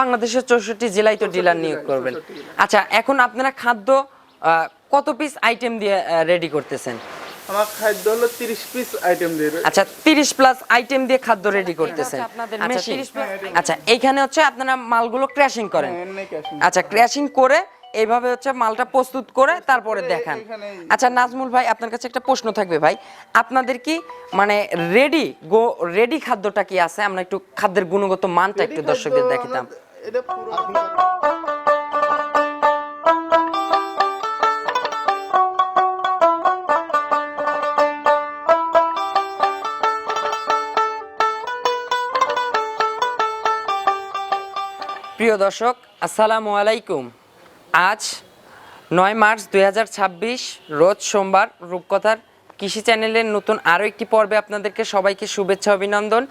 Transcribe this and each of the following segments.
বাংলাদেশের 64 জেলায় তো ডিলার নিয়োগ করবেন। আচ্ছা, এখন আপনারা খাদ্য কত পিস আইটেম দিয়ে রেডি করতেছেন? আমার খাদ্য হলো 30 পিস আইটেম দিয়ে। আচ্ছা, 30 প্লাস আইটেম দিয়ে খাদ্য রেডি করতেছেন। আচ্ছা, 30 প্লাস। আচ্ছা, এইখানে হচ্ছে আপনারা মালগুলো ক্র্যাশিং করেন। আচ্ছা, ক্র্যাশিং করে এইভাবে হচ্ছে মালটা প্রস্তুত করে তারপরে দেখান। আচ্ছা নাজমুল ভাই, আপনার কাছে একটা প্রশ্ন থাকবে ভাই, আপনাদের কি মানে রেডি খাদ্যটা কি আছে? আমরা একটু খাদ্যের গুণগত মানটা একটু দর্শকদের দেখাতাম। এটা পুরো প্রিয় দর্শক, আসসালামু আলাইকুম। আজ 9 মার্চ 2026 রোজ সোমবার, রূপকথার কৃষি চ্যানেলের নতুন আরও একটি পর্বে আপনাদেরকে সবাইকে শুভেচ্ছা অভিনন্দন।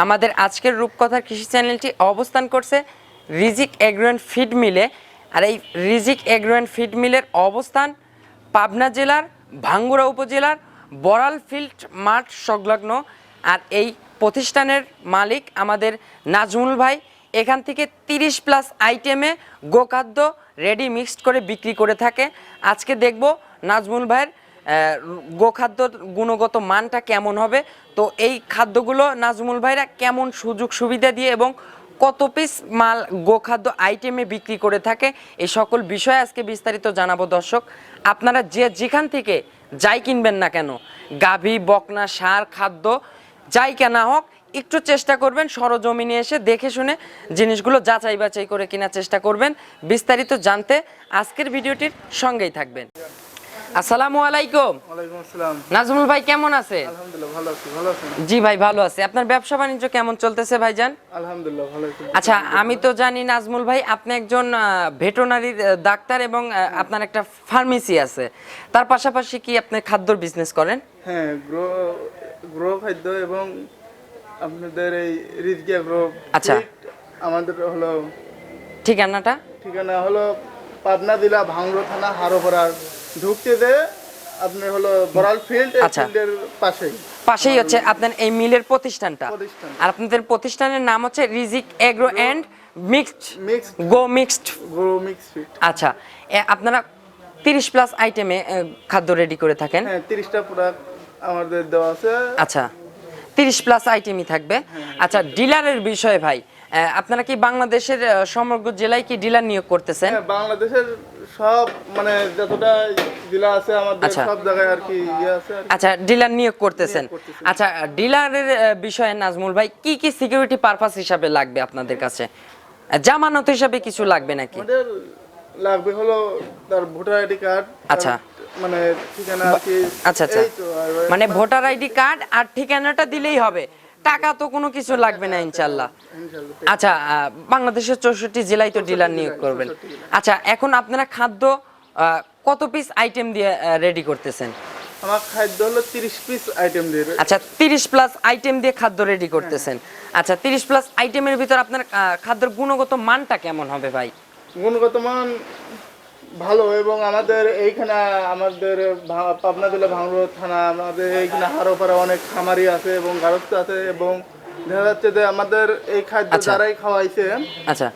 আমাদের আজকের রূপকথার কৃষি চ্যানেলটি অবস্থান করছে রিজিক এগ্রো অ্যান্ড ফিড মিলে। আর এই রিজিক এগ্রো অ্যান্ড ফিড মিলের অবস্থান পাবনা জেলার ভাঙ্গুড়া উপজেলার বড়াল ফিল্ড মাঠ সংলগ্ন। আর এই প্রতিষ্ঠানের মালিক আমাদের নাজমুল ভাই। এখান থেকে 30 প্লাস আইটেমে গোখাদ্য রেডি মিক্সড করে বিক্রি করে থাকে। আজকে দেখব নাজমুল ভাইয়ের গোখাদ্যর গুণগত মানটা কেমন হবে। তো এই খাদ্যগুলো নাজমুল ভাইরা কেমন সুযোগ সুবিধা দিয়ে এবং কত পিস মাল গোখাদ্য আইটেমে বিক্রি করে থাকে, এই সকল বিষয়ে আজকে বিস্তারিত জানাবো। দর্শক, আপনারা যেখান থেকে যাই কিনবেন না কেন, গাভী, বকনা, ষাঁড় খাদ্য যাই কেনা হোক, একটু চেষ্টা করবেন সরজমিনে এসে দেখে শুনে জিনিসগুলো যাচাই বাছাই করে কেনার চেষ্টা করবেন। বিস্তারিত জানতে আজকের ভিডিওটির সঙ্গেই থাকবেন। আসসালামু আলাইকুম। ওয়ালাইকুম আসসালাম। নাজমুল ভাই কেমন আছে? আলহামদুলিল্লাহ ভালো আছি। ভালো আছেন? জি ভাই ভালো আছে। আপনার ব্যবসা বাণিজ্য কেমন চলতেছে ভাইজান? আলহামদুলিল্লাহ ভালো আছি। আচ্ছা, আমি তো জানি নাজমুল ভাই আপনি একজন ভেটেরিনারি ডাক্তার এবং আপনার একটা ফার্মেসি আছে। তার পাশাপাশি কি আপনি খাদ্যর বিজনেস করেন? হ্যাঁ, গ্রো খাদ্য এবং আপনাদের এই রিজকি এগ্রো। আচ্ছা, আমাদের হলো ঠিকানা হলো পাবনা জেলা ভাঙ্গুড়া থানা হারোপাড়ার ঢুকতে দে আপনার হলো বড়াল ফিল্ড। আচ্ছা, ফিল্ডের পাশেই হচ্ছে আপনার এই মিলের প্রতিষ্ঠানটা। আর আপনাদের প্রতিষ্ঠানের নাম হচ্ছে রিজিক এগ্রো অ্যান্ড মিক্সড। আচ্ছা, আপনারা 30 প্লাস আইটেমে খাদ্য রেডি করে থাকেন? হ্যাঁ, 30টা প্রোডাক্ট আমাদের দেওয়া আছে। আচ্ছা, 30 প্লাস আইটেমই থাকবে। আচ্ছা, ডিলারের বিষয়ে ভাই, আপনারা কি বাংলাদেশের সমগ্র জেলায় কি ডিলার নিয়োগ করতেছেন? হ্যাঁ, বাংলাদেশের সব মানে যতটা জেলা আছে আমাদের সব জায়গায় আর কি আছে। আচ্ছা, ডিলার নিয়োগ করতেছেন। আচ্ছা, ডিলারের বিষয়ে নাজমুল ভাই কি কি সিকিউরিটি পারপাস হিসাবে লাগবে আপনাদের কাছে? জামানত হিসাবে কিছু লাগবে নাকি? আমাদের লাগবে হলো তার ভোটার আইডি কার্ড। আচ্ছা, মানে ঠিকানা আর কি। আচ্ছা, মানে ভোটার আইডি কার্ড আর ঠিকানাটা দিলেই হবে, টাকা তো কোনো কিছু লাগবে না ইনশাল্লাহ। আচ্ছা, বাংলাদেশের 64 জেলায় তো ডিলার নিয়োগ করবেন। আচ্ছা, এখন আপনারা খাদ্য কত পিস আইটেম দিয়ে রেডি করতেছেন? আমার খাদ্য হলো 30 পিস আইটেম দিয়ে। আচ্ছা, 30 প্লাস আইটেম দিয়ে খাদ্য রেডি করতেছেন। আচ্ছা, 30 প্লাস আইটেমের ভিতর আপনার খাদ্যের গুণগত মানটা কেমন হবে ভাই? গুণগত মান ভালো। এবং আমাদের এইখানে আমাদের পাবনা জেলা ভাঙ্গুড়া থানা, আমাদের এইখানে হারোপাড়া অনেক খামারি আছে এবং গারস্থ আছে। এবং দেখা যাচ্ছে যে আমাদের এই খাদ্য যারাই খাওয়াইছে, আচ্ছা,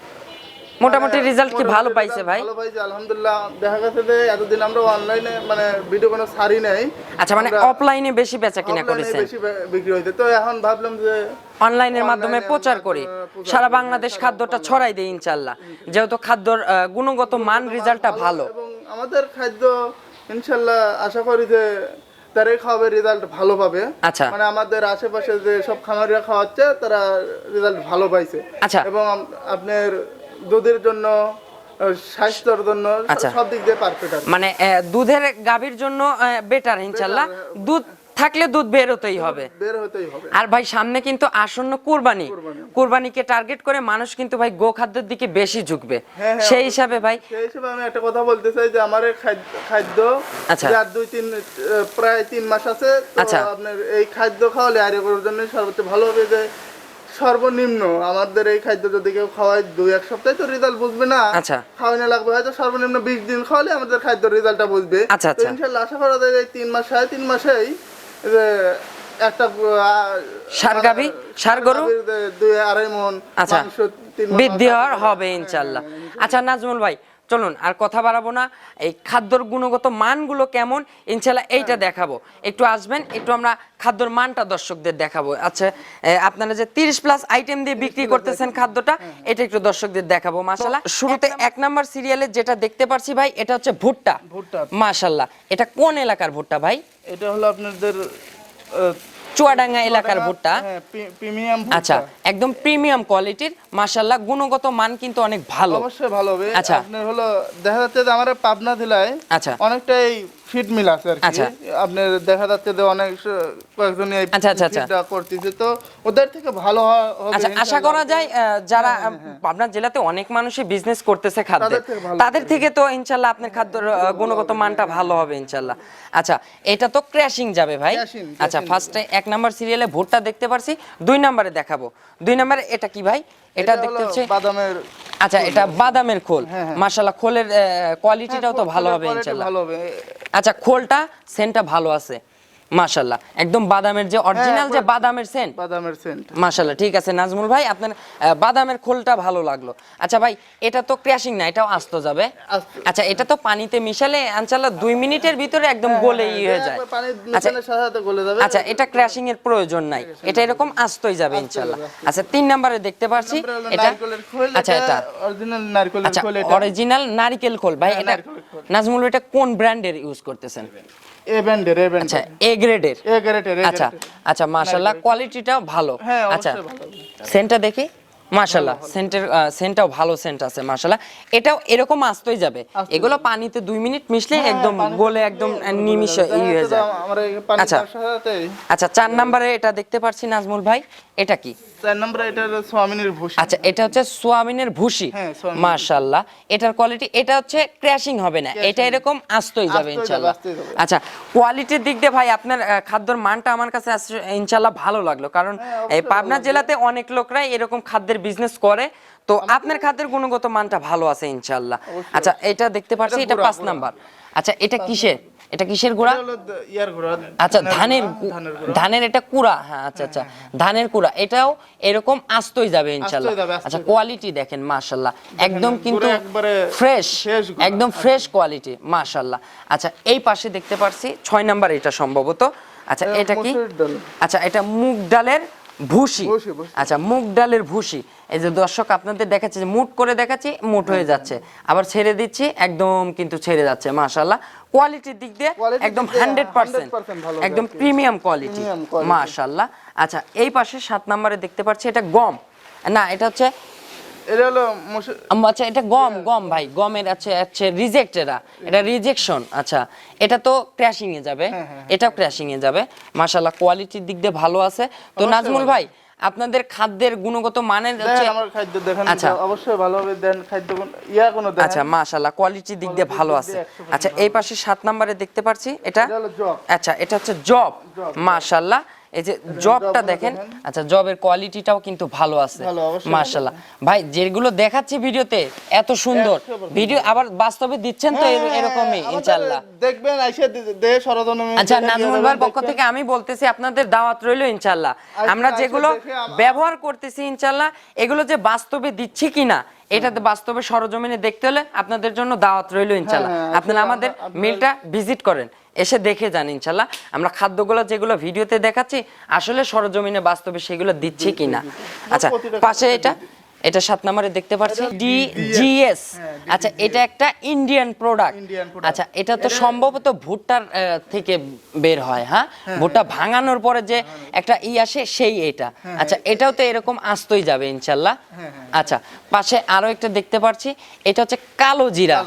মোটামুটি রেজাল্ট কি ভালো পাইছে ভাই? ভালো পাইছে আলহামদুলিল্লাহ। দেখা গেছে যে এতদিন আমরা অনলাইনে মানে ভিডিও কোনো সারি নাই। আচ্ছা, মানে অফলাইনে বেশি বেচা কিনা করেছেন? বেশি বিক্রি হইছে। তো এখন ভাবলাম যে অনলাইনের মাধ্যমে প্রচার করি, সারা বাংলাদেশ খাদ্যটা ছড়াই দেই ইনশাআল্লাহ, যেহেতু খাদ্যর গুণগত মান রেজাল্টটা ভালো। এবং আমাদের খাদ্য ইনশাআল্লাহ আশা করি যে তারাই খাওয়াবে, রেজাল্ট ভালো পাবে। আচ্ছা, মানে আমাদের আশেপাশে যে সব খামারিরা খাওয়াচ্ছে তারা রেজাল্ট ভালো পাইছে। আচ্ছা, এবং আপনার দুধের জন্য, স্বাস্থ্যের জন্য সব দিক দিয়ে পারফেক্ট আছে। মানে দুধের গাভীর জন্য বেটার ইনশাআল্লাহ। দুধ থাকলে দুধ বের হতেই হবে। আর ভাই সামনে কিন্তু আসন্ন কুরবানিকে টার্গেট করে মানুষ কিন্তু ভাই গোখাদ্যের দিকে বেশি ঝুঁকবে। সেই হিসাবে ভাই, আমি একটা কথা বলতে চাই যে আমার খাদ্য আর প্রায় 3 মাস আছে। আপনার এই খাদ্য খাওয়ালে আর এর জন্য সর্বোচ্চ ভালো হবে যে সর্বনিম্ন আমাদের এই খাদ্য যদি কেউ খাওয়ায় 2-1 সপ্তাহে তো রেজাল্ট বুঝবে না। খাওয়ানো লাগবে হয়তো সর্বনিম্ন 20 দিন খাওয়ালে আমাদের খাদ্য রেজাল্টটা বুঝবে। ইনশাআল্লাহ আশা করা যায় 3 মাস 3.5 মাসেই যে একটা ষাঁড় গাভী ষাঁড় গরু 2-2.5 মণ আচ্ছা মাংস 3 মণ বৃদ্ধি হওয়ার হবে ইনশাআল্লাহ। আচ্ছা নাজমুল ভাই চলুন আর কথা বাড়াবো না, এই খাদ্যর গুণগত মানগুলো কেমন ইনশাআল্লাহ এইটা দেখাবো। একটু আসবেন, একটু আমরা খাদ্যর মানটা দর্শকদের দেখাবো। আচ্ছা আপনারা যে 30+ আইটেম দিয়ে বিক্রি করতেছেন খাদ্যটা, এটা একটু দর্শকদের দেখাবো। মাশাআল্লাহ শুরুতে 1 নাম্বার সিরিয়ালে যেটা দেখতে পারছি ভাই, এটা হচ্ছে ভুট্টা। মাশাআল্লাহ এটা কোন এলাকার ভুট্টা ভাই? এটা হলো আপনাদের চুয়াডাঙ্গা এলাকার ভুট্টা। প্রিমিয়াম ভুট্টা। আচ্ছা একদম প্রিমিয়াম কোয়ালিটির মাশাআল্লাহ, গুণগত মান কিন্তু অনেক ভালো। অবশ্যই ভালো হবে। আচ্ছা আপনার হলো দেখা যাচ্ছে যে আমাদের পাবনা জেলায় আচ্ছা অনেকটাই ফিড মিল আছে আর কি। আচ্ছা। আপনার দেখা যাচ্ছে যে অনেক কয়েকজন এই আচ্ছা, আচ্ছা, আচ্ছা। ফিডটা করতেছে, তো ওদের থেকে ভালো হবে আচ্ছা আশা করা যায় যারা পাবনা জেলাতে অনেক মানুষই বিজনেস করতেছে খাদ্যে, তাদের থেকে তো ইনশাআল্লাহ আপনার খাদ্যের গুণগত মানটা ভালো হবে ইনশাআল্লাহ। আচ্ছা এটা তো ক্র্যাশিং যাবে ভাই। আচ্ছা ফার্স্টে 1 নাম্বার সিরিয়ালে ভুট্টা দেখতে পারছি, 2 নম্বরে দেখাবো। 2 নম্বরে এটা কি ভাই? এটা দেখতে হচ্ছে বাদামের। আচ্ছা এটা বাদামের খোল। মাশাআল্লাহ খোলের কোয়ালিটিটাও তো ভালো হবে ইনশাআল্লাহ। ভালো হবে। আচ্ছা খোলটা সেন্টটা ভালো আছে মাশাআল্লাহ, একদম বাদামের যে অরিজিনাল যে বাদামের সেন্ট। বাদামের সেন্ট মাশাআল্লাহ ঠিক আছে নাজমুল ভাই, আপনার বাদামের খোলটা ভালো লাগলো। আচ্ছা ভাই এটা তো ক্র্যাশিং না, এটাও আস্ত যাবে। আচ্ছা এটা তো পানিতে মিশালে ইনশাআল্লাহ 2 মিনিটের ভিতরে একদম গলেই হয়ে যায়। আচ্ছা সাথে গলে যাবে। আচ্ছা এটা ক্র্যাশিং এর প্রয়োজন নাই, এটা এরকম আস্তই যাবে ইনশাআল্লাহ। আচ্ছা 3 নম্বরে দেখতে পারছি এটা। আচ্ছা এটা অরিজিনাল নারকেলের খোল। এটা অরিজিনাল নারকেল খোল ভাই। এটা নাজমুল এটা কোন ব্র্যান্ডের ইউজ করতেছেন? এ ব্র্যান্ডের। আচ্ছা এ গ্রেডের। আচ্ছা আচ্ছা মাশাআল্লাহ কোয়ালিটিটাও ভালো। আচ্ছা সেন্টটা দেখি মাশাআল্লাহ সেন্টটাও ভালো সেন্ট আছে মাশাআল্লাহ। এটাও এরকম আস্তই যাবে, এগুলো পানিতে 2 মিনিট মিশলে একদম গলে একদম নিমিষে হয়ে যায়। আচ্ছা আচ্ছা 4 নম্বরে এটা দেখতে পাচ্ছি নাজমুল ভাই, এটা কি? 4 নম্বরে এটা সোয়াবিনের ভুসি। আচ্ছা এটা হচ্ছে সোয়াবিনের ভুসি। মাশাআল্লাহ এটার কোয়ালিটি, এটা হচ্ছে ক্র্যাশিং হবে না, এটা এরকম আস্তই যাবে ইনশাআল্লাহ। আচ্ছা কোয়ালিটির দিক দিয়ে ভাই আপনার খাদ্যের মানটা আমার কাছে ইনশাআল্লাহ ভালো লাগলো, কারণ এই পাবনা জেলাতে অনেক লোকরাই এরকম খাদ্যের বিজনেস করে, তো আপনার খাদ্যের গুণগত মানটা ভালো আছে ইনশাআল্লাহ। আচ্ছা এটা দেখতে পাচ্ছি এটা 5 নাম্বার। আচ্ছা এটা কিসের? এটা কিসের গুঁড়া? আচ্ছা ধানের এটা কুড়া। হ্যাঁ আচ্ছা আচ্ছা ধানের কুড়া, এটাও এরকম আস্তই যাবে ইনশাআল্লাহ। আচ্ছা কোয়ালিটি দেখেন মাশাআল্লাহ একদম কিন্তু ফ্রেশ, একদম ফ্রেশ কোয়ালিটি মাশাআল্লাহ। আচ্ছা এই পাশে দেখতে পাচ্ছি 6 নাম্বার এটা সম্ভবত। আচ্ছা এটা কি? আচ্ছা এটা মুগ ডালের ভুসি। আচ্ছা মুগ ডালের ভুসি। এই যে দর্শক আপনাদের দেখাচ্ছি, মুট করে দেখাচ্ছি, মুট হয়ে যাচ্ছে, আবার ছেড়ে দিচ্ছি, একদম কিন্তু ছেড়ে যাচ্ছে মাশাআল্লাহ। কোয়ালিটির দিক দিয়ে একদম 100% একদম প্রিমিয়াম কোয়ালিটি মাশাআল্লাহ। আচ্ছা এই পাশে 7 নম্বরে দেখতে পাচ্ছি এটা গম না, এটা হচ্ছে এটা হলো আচ্ছা এটা গম ভাই, গমের আছে রিজেক্ট, এটা রিজেকশন। আচ্ছা এটা তো ক্র্যাশিং এ যাবে, এটাও ক্র্যাশিং এ যাবে মাশাআল্লাহ। কোয়ালিটির দিক দিয়ে ভালো আছে। তো নাজমুল ভাই আপনাদের খাদ্যের গুণগত মানের হচ্ছে আমার খাদ্য দেখেন অবশ্যই ভালো হবে, দেন খাদ্য কোনো দেখেন। আচ্ছা মাশাআল্লাহ কোয়ালিটির দিক দিয়ে ভালো আছে। আচ্ছা এই পাশে 7 নম্বরে দেখতে পাচ্ছি এটা। আচ্ছা এটা হচ্ছে জব মাশাআল্লাহ, এই যে জবটা দেখেন। আচ্ছা জবের কোয়ালিটিটাও কিন্তু ভালো আছে মাশাআল্লাহ। ভাই যেগুলো দেখাচ্ছি ভিডিওতে এত সুন্দর, ভিডিও আবার বাস্তবে দিচ্ছেন তো এরকমই ইনশাআল্লাহ দেখবেন আইসা দেহ সরজমিনে। আচ্ছা নাজমুল ভাইয়ের পক্ষ থেকে আমি বলতেছি আপনাদের দাওয়াত রইলো ইনশাআল্লাহ। আমরা যেগুলো ব্যবহার করতেছি ইনশাআল্লাহ এগুলো যে বাস্তবে দিচ্ছি কিনা, এটাতে বাস্তবে সরজমিনে দেখতে হলে আপনাদের জন্য দাওয়াত রইলো ইনশাআল্লাহ। আপনারা আমাদের মিলটা ভিজিট করেন, এসে দেখে যান ইনশাআল্লাহ আমরা খাদ্যগুলো যেগুলো ভিডিওতে দেখাচ্ছি আসলে সরজমিনে বাস্তবে সেগুলো দিচ্ছি কিনা। আচ্ছা পাশে এটা 7 নম্বরে দেখতে পাচ্ছি ডিজিএস। আচ্ছা এটা একটা ইন্ডিয়ান প্রোডাক্ট। আচ্ছা এটা তো সম্ভবত ভুট্টার থেকে বের হয়। হ্যাঁ ভুট্টা ভাঙানোর পরে যে একটা আসে সেই এটা। আচ্ছা এটাও তো এরকম আস্তই যাবে ইনশাআল্লাহ। আচ্ছা পাশে আরো একটা দেখতে পাচ্ছি, এটা হচ্ছে কালো জিরা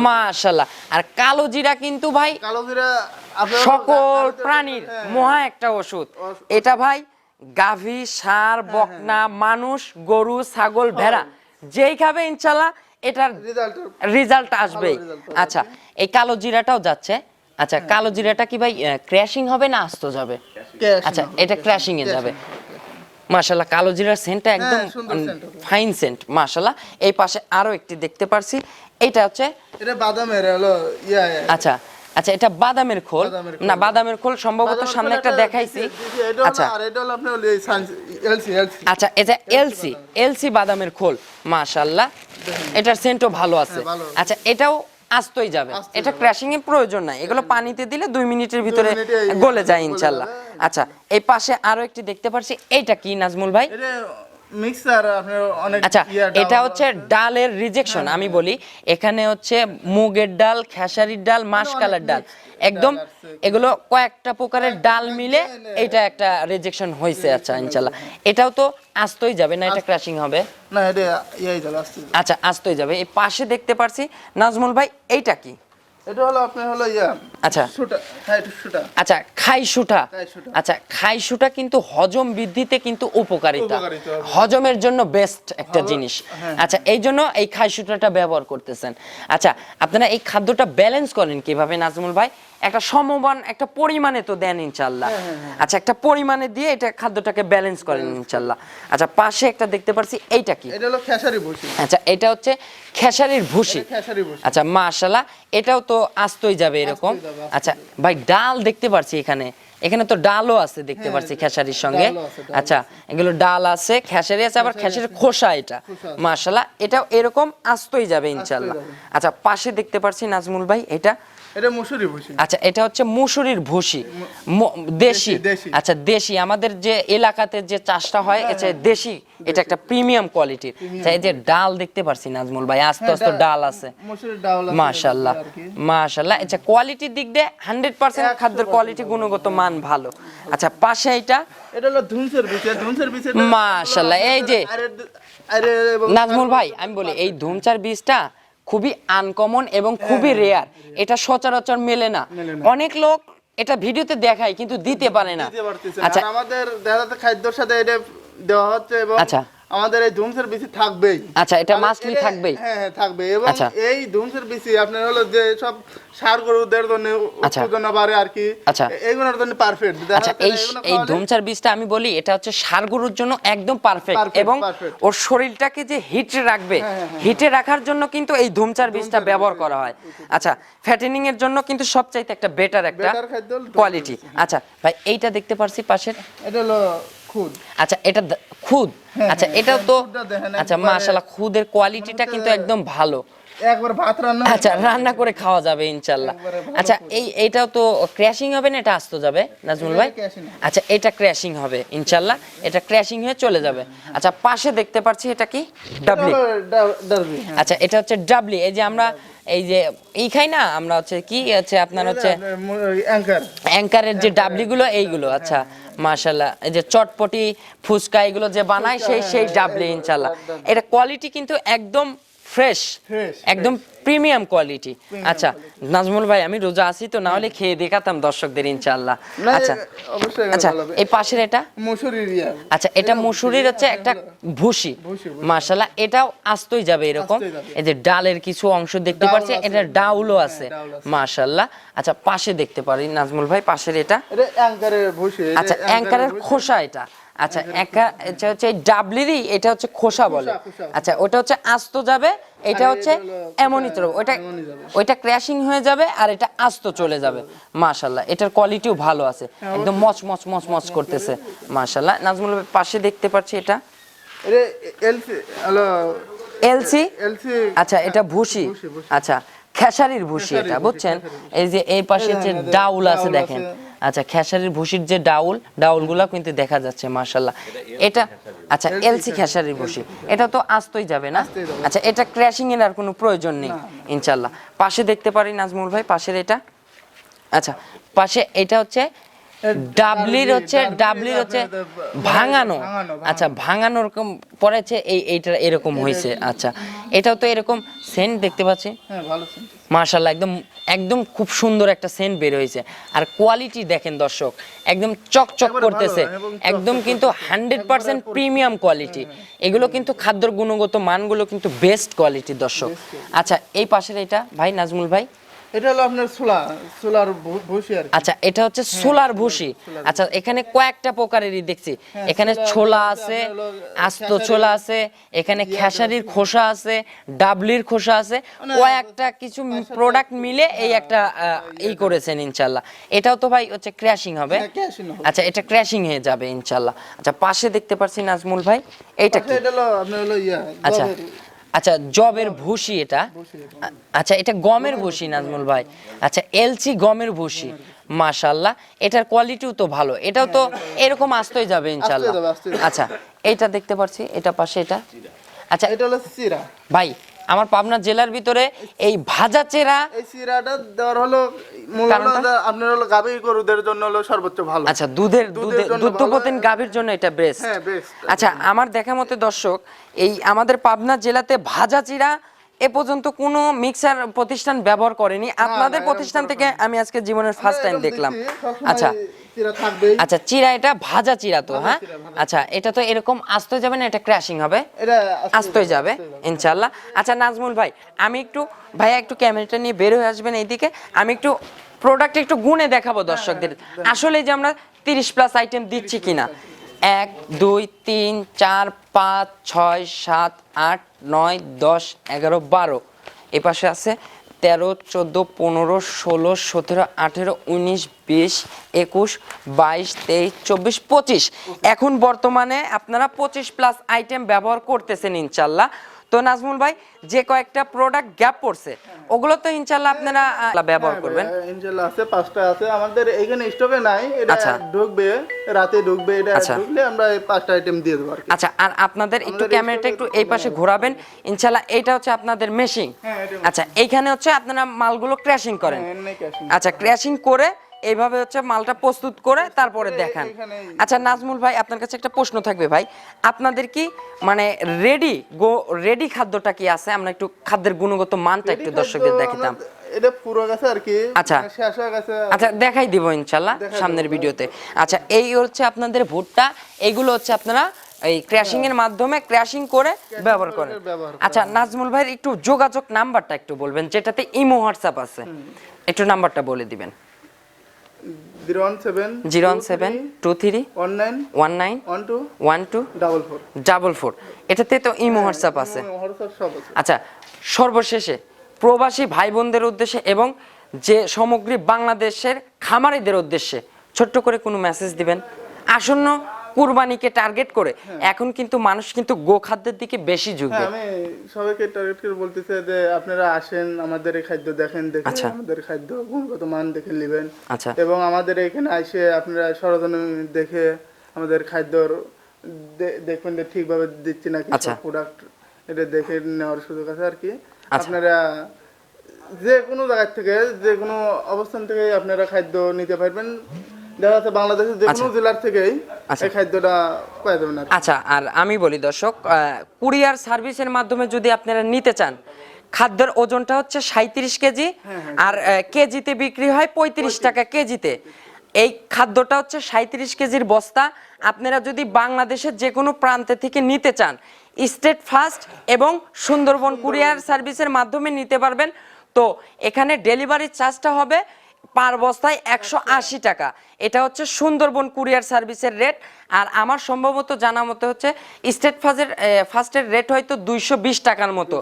মাশাআল্লাহ। আর কালো জিরা কিন্তু ভাই সকল প্রাণীর মহা একটা ওষুধ। এটা ভাই গাভী, ষাঁড়, বকনা, মানুষ, গরু, ছাগল, ভেড়া যেই খাবে ইনশাআল্লাহ এটার রেজাল্ট আসবে। আচ্ছা এই কালো জিরাটাও যাচ্ছে। আচ্ছা কালো জিরাটা কি ভাই ক্র্যাশিং হবে না আস্ত যাবে? আচ্ছা এটা ক্র্যাশিং এ যাবে মাশাআল্লাহ। কালো জিরার সেন্টটা একদম ফাইন সেন্ট মাশাআল্লাহ। এই পাশে আরো একটি দেখতে পারছি, এটা হচ্ছে এটা বাদামের হলো আচ্ছা আচ্ছা এটা বাদামের খোল না, বাদামের খোল সম্ভবত সামনে একটা দেখাইছি। আচ্ছা আর এটা হলো আপনার এলসি আচ্ছা এটা এলসি এলসি বাদামের খোল, মাশাআল্লাহ এটার সেন্টও ভালো আছে। আচ্ছা এটাও আস্তই যাবে, এটা ক্র্যাশিং এর প্রয়োজন নাই, এগুলো পানিতে দিলে 2 মিনিটের ভিতরে গলে যায় ইনশাআল্লাহ। আচ্ছা এই পাশে আরো একটি দেখতে পাচ্ছি, এইটা কি নাজমুল ভাই? মিক্সার আপনার অনেক আচ্ছা এটা হচ্ছে ডালের রিজেকশন। আমি বলি এখানে হচ্ছে মুগের ডাল, খেসারির ডাল, মাসকালার ডাল, একদম এগুলো কয়েকটা প্রকারের ডাল মিলে এটা একটা রিজেকশন হয়েছে। আচ্ছা ইনশাআল্লাহ এটাও তো আস্তই যাবে না, এটা ক্র্যাশিং হবে না, এটা ইয়াই যাবে আস্তে। আচ্ছা আস্তই যাবে। এই পাশে দেখতে পারছি নাজমুল ভাই, এইটা কি? এটা হলো আপনার হলো আচ্ছা সুটা, হ্যাঁ এটা সুটা। আচ্ছা খাইশুটা। আচ্ছা খাইশুটা কিন্তু হজম বৃদ্ধিতে কিন্তু উপকারিতা, হজমের জন্য বেস্ট একটা জিনিস। আচ্ছা এই জন্য এই খাইশুটাটা ব্যবহার করতেছেন। আচ্ছা আপনারা এই খাদ্যটা ব্যালেন্স করেন কিভাবে নাজমুল ভাই? একটা সমমান একটা পরিমাণে তো দেন ইনশাআল্লাহ। আচ্ছা একটা পরিমাণে দিয়ে এটা খাদ্যটাকে ব্যালেন্স করেন ইনশাআল্লাহ। আচ্ছা পাশে একটা দেখতে পাচ্ছি, এইটা কি? এটা হলো খেসারি ভুসি। আচ্ছা এটা হচ্ছে খেসারির ভুসি। আচ্ছা মাশাআল্লাহ এটাও তো আস্তই যাবে এরকম। আচ্ছা ভাই ডাল দেখতে পাচ্ছি এখানে, এখানে তো ডালও আছে দেখতে পাচ্ছি খেসারির সঙ্গে। আচ্ছা এগুলো ডাল আছে, খেসারি আছে, আবার খেসারির খোসা, এটা মাশাআল্লাহ এটাও এরকম আস্তই যাবে ইনশাআল্লাহ। আচ্ছা পাশে দেখতে পাচ্ছি নাজমুল ভাই, এটা মুসুরি ভুসি। আচ্ছা এটা হচ্ছে মুসুরির ভুসি, দেশি। আচ্ছা দেশি আমাদের যে এলাকাতে যে চাষটা হয় এটা দেশি, এটা একটা প্রিমিয়াম কোয়ালিটির। এই যে ডাল দেখতে পারছি নাজমুল ভাই, আস্তে আস্তে ডাল আছে, মুসুরির ডাল আছে মাশাআল্লাহ মাশাআল্লাহ। আচ্ছা কোয়ালিটির দিক দিয়ে 100% খাদ্যের কোয়ালিটি গুণগত মান ভালো। আচ্ছা পাশে এটা হলো ধুনসের বীজ, ধুনসের বীজ মাশাআল্লাহ। এই যে নাজমুল ভাই আমি বলি এই ধুমচার বীজটা খুবই আনকমন এবং খুবই রেয়ার, এটা সচরাচর মেলে না। অনেক লোক এটা ভিডিওতে দেখায় কিন্তু দিতে পারে না। আচ্ছা আমাদের দেখাতে খাদ্যের সাথে এটা দেওয়া হচ্ছে এবং আচ্ছা আমাদের এই ধুমসের বীজ থাকবেই। আচ্ছা এটা মাস্টলি থাকবেই। হ্যাঁ থাকবে। এবং এই ধুমসের বীজ আপনার হলো যে সব সার গরুদের জন্য উৎপাদন বাড়ে আর কি, এইগুলোর জন্য পারফেক্ট। আচ্ছা এই ধুমচার বীজটা আমি বলি এটা হচ্ছে সার গরুর জন্য একদম পারফেক্ট, এবং ওর শরীরটাকে যে হিটে রাখবে, হিটে রাখার জন্য কিন্তু এই ধুমচার বীজটা ব্যবহার করা হয়। আচ্ছা ফ্যাটেনিং এর জন্য কিন্তু সবচাইতে একটা বেটার একটা কোয়ালিটি। আচ্ছা ভাই এইটা দেখতে পারছি পাশের, এটা হলো খুদ। আচ্ছা এটা খুদ। আচ্ছা এটাও তো আচ্ছা মাশাআল্লাহ খুদের কোয়ালিটিটা কিন্তু একদম ভালো, একবার ভাত রান্না আচ্ছা রান্না করে খাওয়া যাবে ইনশাআল্লাহ। আচ্ছা এইটাও তো ক্র্যাশিং হবে না, এটা আস্ত যাবে নাজমুল ভাই? আচ্ছা এটা ক্র্যাশিং হবে ইনশাআল্লাহ, এটা ক্র্যাশিং হয়ে চলে যাবে। আচ্ছা পাশে দেখতে পাচ্ছি এটা কি? ডাবলি। আচ্ছা এটা হচ্ছে ডাবলি। এই যে আমরা এই যে এই খাই না আমরা, হচ্ছে কি আছে আপনার হচ্ছে অ্যাঙ্কারের যে ডাবলি গুলো এইগুলো। আচ্ছা মাশাআল্লাহ এই যে চটপটি ফুচকা এগুলো যে বানায় সেই ডাবলি ইনশাআল্লাহ। এটা কোয়ালিটি কিন্তু একদম ফ্রেশ, একদম প্রিমিয়াম কোয়ালিটি। আচ্ছা নাজমুল ভাই আমি রোজা আছি তো, না হলে খেয়ে দেখাতাম দর্শকদের ইনশাআল্লাহ। আচ্ছা আচ্ছা এই পাশের এটা মুসুরির। আচ্ছা এটা মুসুরির হচ্ছে একটা ভুসি, মাশাআল্লাহ এটাও আস্তই যাবে এরকম। এই যে ডালের কিছু অংশ দেখতে পাচ্ছি, এটা ডাউলও আছে মাশাআল্লাহ। আচ্ছা পাশে দেখতে পারি নাজমুল ভাই পাশের এটা অ্যাঙ্কারের ভুসি। আচ্ছা অ্যাঙ্কারের খোসা এটা। আচ্ছা এটা হচ্ছে ডাবলিরই, এটা হচ্ছে খোসা বলে। আচ্ছা ওটা হচ্ছে আস্ত যাবে, এটা হচ্ছে এমনই তো, ওইটা ক্র্যাশিং হয়ে যাবে আর এটা আস্ত চলে যাবে মাশাআল্লাহ। এটার কোয়ালিটিও ভালো আছে, একদম মচ করতেছে মাশাআল্লাহ। নাজমুল ভাই পাশে দেখতে পাচ্ছি এটা এলসি। আচ্ছা এটা ভুসি, আচ্ছা খেসারির ভুসি এটা, বুঝছেন? এই যে এই পাশে যে ডাউল আছে দেখেন, আচ্ছা খেসারির ভুসির যে ডাউলগুলো কিন্তু দেখা যাচ্ছে মাশাআল্লাহ। এটা আচ্ছা এলসি খেসারির ভুসি, এটা তো আস্তই যাবে না। আচ্ছা এটা ক্র্যাশিং এর আর কোনো প্রয়োজন নেই ইনশাআল্লাহ। পাশে দেখতে পারি নাজমুল ভাই পাশের এটা। আচ্ছা পাশে এটা হচ্ছে ডাবলির হচ্ছে ভাঙানো। আচ্ছা ভাঙানোর পড়েছে এইটা এরকম হয়েছে। আচ্ছা এটাও তো এরকম সেন্ট দেখতে পাচ্ছি মাশাআল্লাহ, একদম খুব সুন্দর একটা সেন্ট বের হয়েছে। আর কোয়ালিটি দেখেন দর্শক, একদম চকচক করতেছে, একদম কিন্তু 100% প্রিমিয়াম কোয়ালিটি। এগুলো কিন্তু খাদ্যর গুণগত মানগুলো কিন্তু বেস্ট কোয়ালিটি দর্শক। আচ্ছা এই পাশের এটা ভাই নাজমুল ভাই এটা হলো আপনার সোলার ভুসি আর কি। আচ্ছা, এটা হচ্ছে সোলার ভুসি। আচ্ছা, এখানে কয়েকটা প্রকারেরই দেখছি, এখানে ছোলা আছে, আস্ত ছোলা আছে, এখানে খেসারির খোসা আছে, ডাবলির খোসা আছে, কয়েকটা কিছু প্রোডাক্ট মিলে এই একটা এই করেছেন ইনশাআল্লাহ। এটাও তো ভাই হচ্ছে ক্র্যাশিং হবে। আচ্ছা, এটা ক্র্যাশিং হয়ে যাবে ইনশাআল্লাহ। আচ্ছা, পাশে দেখতে পাচ্ছি নাজমুল ভাই, এইটা কি? এটা হলো আপনার হলো আচ্ছা আচ্ছা, জবের ভুসি এটা। আচ্ছা, এটা গমের ভুসি নাজমুল ভাই। আচ্ছা, এলচি গমের ভুসি, মাশাআল্লাহ। এটার কোয়ালিটিও তো ভালো, এটাও তো এরকম আস্তই যাবে ইনশাআল্লাহ। আচ্ছা, এইটা দেখতে পাচ্ছি, এটা পাশে এটা। আচ্ছা, এটা হলো চিরা ভাই, আমার পাবনা জেলার ভিতরে এই ভাজা চেরা, এই চিরাটা দেওয়ার হলো মূলত আপনার হলো গাভী গরুদের জন্য হলো সর্বোচ্চ ভালো। আচ্ছা, দুধ গাভীর জন্য এটা বেস্ট। হ্যাঁ, বেস্ট। আচ্ছা, আমার দেখা মতে দর্শক, এই আমাদের পাবনা জেলাতে ভাজা চিরা এ পর্যন্ত কোনো মিক্সার প্রতিষ্ঠান ব্যবহার করেনি। আপনাদের প্রতিষ্ঠান থেকে আমি আজকে জীবনের ফার্স্ট টাইম দেখলাম। আচ্ছা আচ্ছা, চিরা এটা ভাজা চিরা তো? হ্যাঁ। আচ্ছা, এটা তো এরকম আস্তে যাবে না, এটা ক্র্যাশিং হবে? এটা আস্তে যাবে ইনশাআল্লাহ। আচ্ছা নাজমুল ভাই, আমি একটু ভাইয়া একটু ক্যামেরাটা নিয়ে বের হয়ে আসবেন এইদিকে, আমি একটু প্রোডাক্ট একটু গুনে দেখাবো দর্শকদের আসলে যে আমরা 30+ আইটেম দিচ্ছি কিনা। 1 2 3 4 5 6 7 8 9 10 11 12, এ পাশে আছে 13 14 15 16 17 18 19 20 21 22 23 24 25। এখন বর্তমানে আপনারা 25+ আইটেম ব্যবহার করতেছেন ইনশাল্লাহ। তো নাজমুল ভাই, যে কয়েকটা প্রোডাক্ট গ্যাপ পড়ছে ওগুলো তো ইনশাল্লাহ আপনারা ব্যবহার করবেন ইনশাল্লাহ। আছে 5টা আছে আমাদের এখানে স্টকে নাই, এটা ঢুকবে রাতে ঢুকবে, এটা ঢুকলে আমরা এই 5টা আইটেম দিয়ে দেব আর কি। আচ্ছা, আর আপনাদের একটু ক্যামেরাটা একটু এই পাশে ঘোরাবেন ইনশাল্লাহ। এইটা হচ্ছে আপনাদের মেশিন। আচ্ছা, এইখানে হচ্ছে আপনারা মালগুলো ক্র্যাশিং করেন। আচ্ছা, ক্র্যাশিং করে এইভাবে হচ্ছে মালটা প্রস্তুত করে তারপরে দেখান। আচ্ছা নাজমুল ভাই, আপনার কাছে একটা প্রশ্ন থাকবে ভাই, আপনাদের কি মানে রেডি খাদ্যটা কি আছে? আমরা একটু খাদ্যের গুণগত মানটা একটু দর্শকদের দেখাতাম। এটা পুরো গেছে আর কি। আচ্ছা, শেষ হয়ে গেছে। আচ্ছা, দেখাই দিব ইনশাআল্লাহ সামনের ভিডিওতে। আচ্ছা, এই হচ্ছে আপনাদের ভুট্টা, এইগুলো হচ্ছে আপনারা এই ক্র্যাশিং এর মাধ্যমে ক্র্যাশিং করে ব্যবহার করেন। আচ্ছা নাজমুল ভাই, একটু যোগাযোগ নাম্বারটা একটু বলবেন, যেটাতে ইমো হোয়াটসঅ্যাপ আছে, একটু নাম্বারটা বলে দিবেন। 01723191244। এটাতে তো ইমো হোয়াটসঅ্যাপ আছে। আচ্ছা, সর্বশেষে প্রবাসী ভাই বোনদের উদ্দেশ্যে এবং যে সমগ্র বাংলাদেশের খামারিদের উদ্দেশ্যে ছোট্ট করে কোনো মেসেজ দিবেন? আসন্ন কুরবানিকে টার্গেট করে এখন কিন্তু মানুষ কিন্তু গোখাদ্যের দিকে বেশি ঝুঁকবে। আমি সবাইকে টার্গেট করে বলতেছি যে আপনারা আসেন, আমাদের এই খাদ্য দেখেন, দেখে আমাদের খাদ্য গুণগত মান দেখে নেবেন। আচ্ছা, এবং আমাদের এখানে এসে আপনারা সরজমিনে দেখে আমাদের খাদ্যর দেখবেন যে ঠিকভাবে দিচ্ছি নাকি প্রোডাক্ট, এটা দেখে নেওয়ার সুযোগ আছে আর কি। আপনারা যে কোনো জায়গা থেকে, যে কোনো অবস্থান থেকে আপনারা খাদ্য নিতে পারবেন। দেখা যাচ্ছে বাংলাদেশের যে কোনো জেলার থেকেই এই খাদ্যটা পাওয়া যাবে না। আচ্ছা, আর আমি বলি দর্শক, কুরিয়ার সার্ভিসের মাধ্যমে যদি আপনারা নিতে চান, খাদ্যের ওজনটা হচ্ছে 37 কেজি, আর কেজিতে বিক্রি হয় 35 টাকা কেজিতে। এই খাদ্যটা হচ্ছে 37 কেজির বস্তা। আপনারা যদি বাংলাদেশের যে কোনো প্রান্তে থেকে নিতে চান, স্টেট ফাস্ট এবং সুন্দরবন কুরিয়ার সার্ভিসের মাধ্যমে নিতে পারবেন। তো এখানে ডেলিভারি চার্জটা হবে পার বস্তায় 180 টাকা। এটা হচ্ছে সুন্দরবন কুরিয়ার সার্ভিসের রেট। আর আমার সম্ভবত জানা মতে হচ্ছে স্টেট ফাস্টের রেট হয়তো 220 টাকার মতো।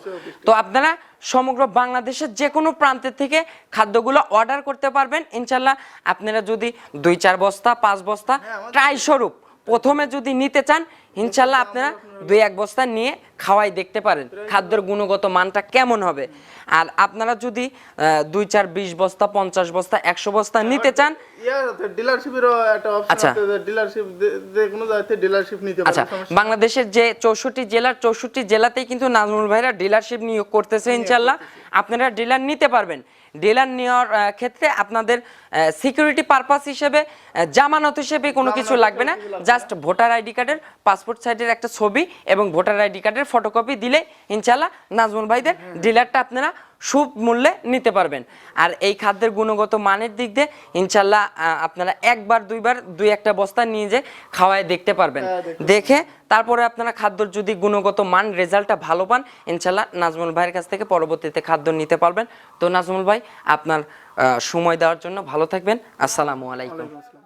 তো আপনারা সমগ্র বাংলাদেশের যে কোনো প্রান্তের থেকে খাদ্যগুলো অর্ডার করতে পারবেন ইনশাল্লাহ। আপনারা যদি 2-4 বস্তা 5 বস্তা ট্রাই স্বরূপ প্রথমে যদি নিতে চান, ইনশাল্লাহ আপনারা 2-1 বস্তা নিয়ে খাওয়াই দেখতে পারেন খাদ্যের গুণগত মানটা কেমন হবে। আর আপনারা যদি 2-4 20 বস্তা 50 বস্তা 100 বস্তা নিতে চান, ডিলারশিপেরও একটা অপশন আছে, ডিলারশিপ যে কোনো জায়গাতে ডিলারশিপ নিতে পারেন। আচ্ছা, বাংলাদেশের যে 64 জেলার 64 জেলাতেই কিন্তু নাজমুল ভাইরা ডিলারশিপ নিয়োগ করতেছে ইনশাআল্লাহ। আপনারা ডিলার নিতে পারবেন। ডিলার নেওয়ার ক্ষেত্রে আপনাদের সিকিউরিটি পারপাস হিসেবে জামানত হিসেবে কোনো কিছু লাগবে না, জাস্ট ভোটার আইডি কার্ডের পাসপোর্ট সাইজের একটা ছবি এবং ভোটার আইডি কার্ডের ফটোকপি দিলে ইনশাআল্লাহ নাজমুল ভাইদের ডিলারটা আপনারা সুপ মূল্যে নিতে পারবেন। আর এই খাদ্যের গুণগত মানের দিক দিয়ে ইনশাআল্লাহ আপনারা 1-2বার 2-1টা বস্তা নিয়ে যে খাওয়ায় দেখতে পারবেন। দেখে তারপরে আপনারা খাদ্যর যদি গুণগত মান রেজাল্টটা ভালো পান, ইনশাল্লাহ নাজমুল ভাইয়ের কাছ থেকে পরবর্তীতে খাদ্য নিতে পারবেন। তো নাজমুল ভাই, আপনার সময় দেওয়ার জন্য ভালো থাকবেন। আসসালামু আলাইকুম। ওয়ালাইকুম আসসালাম।